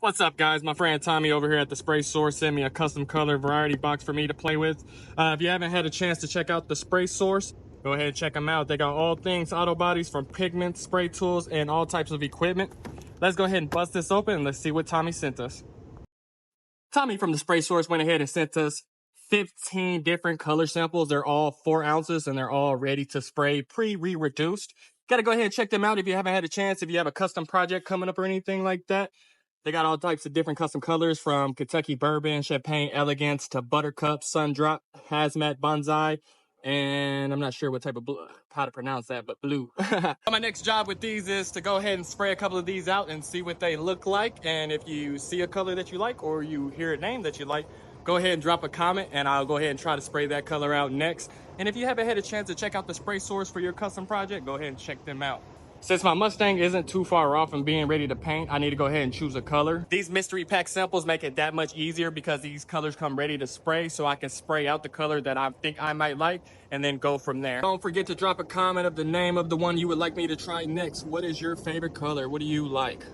What's up, guys? My friend Tommy over here at the Spray Source sent me a custom color variety box for me to play with. If you haven't had a chance to check out the Spray Source, go ahead and check them out. They got all things auto bodies, from pigments, spray tools, and all types of equipment. Let's go ahead and bust this open and let's see what Tommy sent us. Tommy from the Spray Source went ahead and sent us 15 different color samples. They're all 4 ounces and they're all ready to spray, pre-reduced. Gotta go ahead and check them out if you haven't had a chance. If you have a custom project coming up or anything like that, they got all types of different custom colors, from Kentucky bourbon, champagne elegance, to buttercup, sundrop, hazmat, bonsai, and I'm not sure what type of blue, how to pronounce that, but blue. My next job with these is to go ahead and spray a couple of these out and see what they look like. And if you see a color that you like or you hear a name that you like, go ahead and drop a comment and I'll go ahead and try to spray that color out next. And if you haven't had a chance to check out the Spray Source for your custom project, go ahead and check them out. Since my Mustang isn't too far off from being ready to paint, I need to go ahead and choose a color. These mystery pack samples make it that much easier because these colors come ready to spray, so I can spray out the color that I think I might like and then go from there. Don't forget to drop a comment of the name of the one you would like me to try next. What is your favorite color? What do you like?